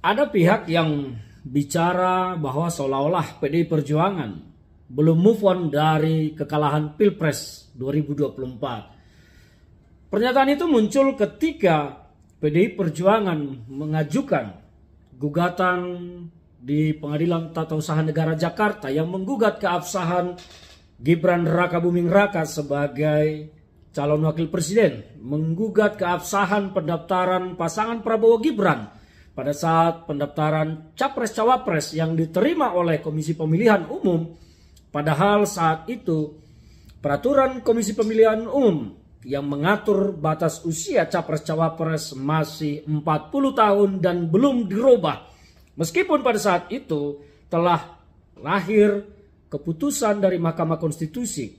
Ada pihak yang bicara bahwa seolah-olah PDI Perjuangan belum move on dari kekalahan Pilpres 2024. Pernyataan itu muncul ketika PDI Perjuangan mengajukan gugatan di Pengadilan Tata Usaha Negara Jakarta yang menggugat keabsahan Gibran Rakabuming Raka sebagai calon wakil presiden, menggugat keabsahan pendaftaran pasangan Prabowo Gibran pada saat pendaftaran Capres-Cawapres yang diterima oleh Komisi Pemilihan Umum. Padahal saat itu peraturan Komisi Pemilihan Umum yang mengatur batas usia Capres-Cawapres masih 40 tahun dan belum dirubah. Meskipun pada saat itu telah lahir keputusan dari Mahkamah Konstitusi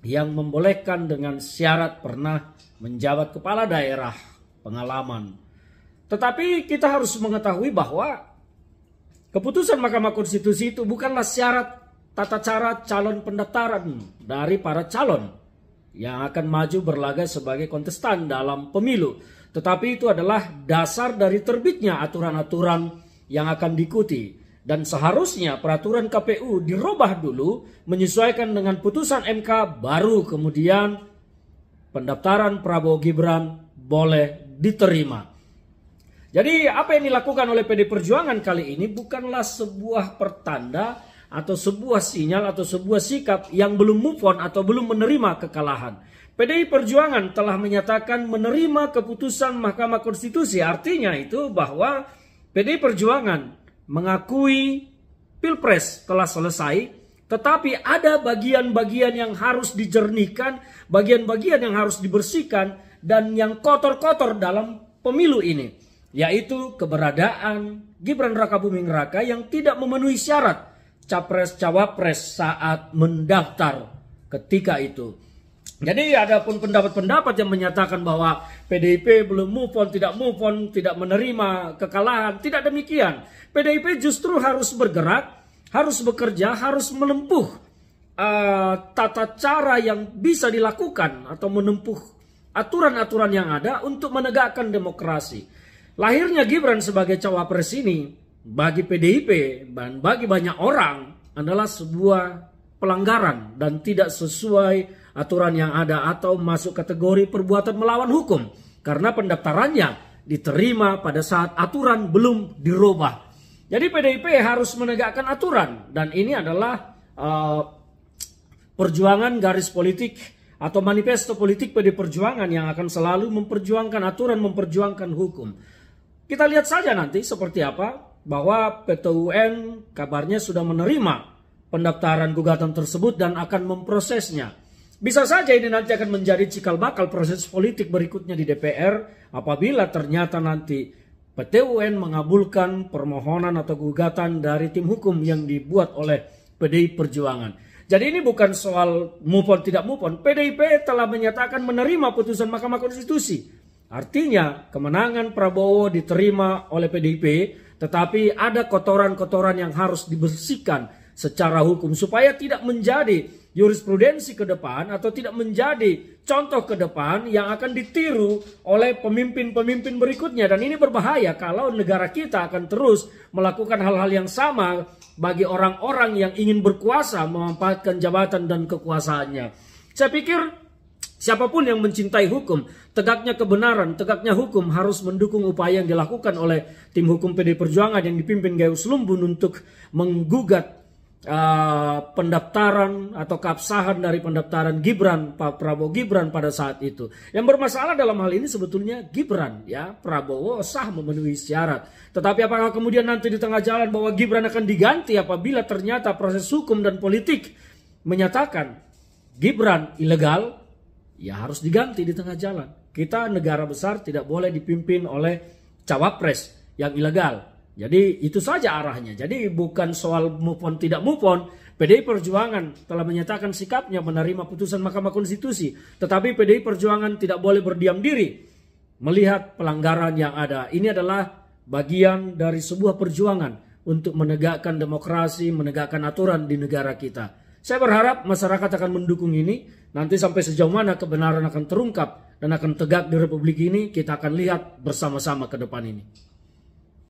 yang membolehkan dengan syarat pernah menjabat kepala daerah pengalaman. Tetapi kita harus mengetahui bahwa keputusan Mahkamah Konstitusi itu bukanlah syarat tata cara calon pendaftaran dari para calon yang akan maju berlaga sebagai kontestan dalam pemilu. Tetapi itu adalah dasar dari terbitnya aturan-aturan yang akan diikuti. Dan seharusnya peraturan KPU dirubah dulu menyesuaikan dengan putusan MK, baru kemudian pendaftaran Prabowo Gibran boleh diterima. Jadi apa yang dilakukan oleh PDI Perjuangan kali ini bukanlah sebuah pertanda atau sebuah sinyal atau sebuah sikap yang belum move on atau belum menerima kekalahan. PDI Perjuangan telah menyatakan menerima keputusan Mahkamah Konstitusi. Artinya itu bahwa PDI Perjuangan mengakui Pilpres telah selesai, tetapi ada bagian-bagian yang harus dijernihkan, bagian-bagian yang harus dibersihkan, dan yang kotor-kotor dalam pemilu ini, yaitu keberadaan Gibran Rakabuming Raka yang tidak memenuhi syarat Capres-Cawapres saat mendaftar ketika itu. Jadi ada pun pendapat-pendapat yang menyatakan bahwa PDIP belum move on, tidak menerima kekalahan. Tidak demikian. PDIP justru harus bergerak, harus bekerja, harus menempuh tata cara yang bisa dilakukan atau menempuh aturan-aturan yang ada untuk menegakkan demokrasi. Lahirnya Gibran sebagai cawapres ini bagi PDIP dan bagi banyak orang adalah sebuah pelanggaran dan tidak sesuai aturan yang ada atau masuk kategori perbuatan melawan hukum karena pendaftarannya diterima pada saat aturan belum dirubah. Jadi PDIP harus menegakkan aturan, dan ini adalah perjuangan garis politik atau manifesto politik PDI Perjuangan yang akan selalu memperjuangkan aturan, memperjuangkan hukum. Kita lihat saja nanti seperti apa, bahwa PT UN kabarnya sudah menerima pendaftaran gugatan tersebut dan akan memprosesnya. Bisa saja ini nanti akan menjadi cikal bakal proses politik berikutnya di DPR apabila ternyata nanti PT UN mengabulkan permohonan atau gugatan dari tim hukum yang dibuat oleh PDI Perjuangan. Jadi ini bukan soal move on tidak move on. PDIP telah menyatakan menerima putusan Mahkamah Konstitusi. Artinya kemenangan Prabowo diterima oleh PDIP, tetapi ada kotoran-kotoran yang harus dibersihkan secara hukum supaya tidak menjadi jurisprudensi ke depan atau tidak menjadi contoh ke depan yang akan ditiru oleh pemimpin-pemimpin berikutnya. Dan ini berbahaya kalau negara kita akan terus melakukan hal-hal yang sama bagi orang-orang yang ingin berkuasa memanfaatkan jabatan dan kekuasaannya. Saya pikir siapapun yang mencintai hukum, tegaknya kebenaran, tegaknya hukum harus mendukung upaya yang dilakukan oleh tim hukum PDI Perjuangan yang dipimpin Gayus Lumbun untuk menggugat pendaftaran atau keabsahan dari pendaftaran Gibran, Pak Prabowo Gibran pada saat itu. Yang bermasalah dalam hal ini sebetulnya Gibran, ya. Prabowo sah memenuhi syarat. Tetapi apakah kemudian nanti di tengah jalan bahwa Gibran akan diganti apabila ternyata proses hukum dan politik menyatakan Gibran ilegal, ya harus diganti di tengah jalan. Kita negara besar tidak boleh dipimpin oleh cawapres yang ilegal. Jadi itu saja arahnya. Jadi bukan soal move on tidak move on. PDI Perjuangan telah menyatakan sikapnya menerima putusan Mahkamah Konstitusi. Tetapi PDI Perjuangan tidak boleh berdiam diri melihat pelanggaran yang ada. Ini adalah bagian dari sebuah perjuangan untuk menegakkan demokrasi, menegakkan aturan di negara kita. Saya berharap masyarakat akan mendukung ini. Nanti sampai sejauh mana kebenaran akan terungkap dan akan tegak di Republik ini, kita akan lihat bersama-sama ke depan ini.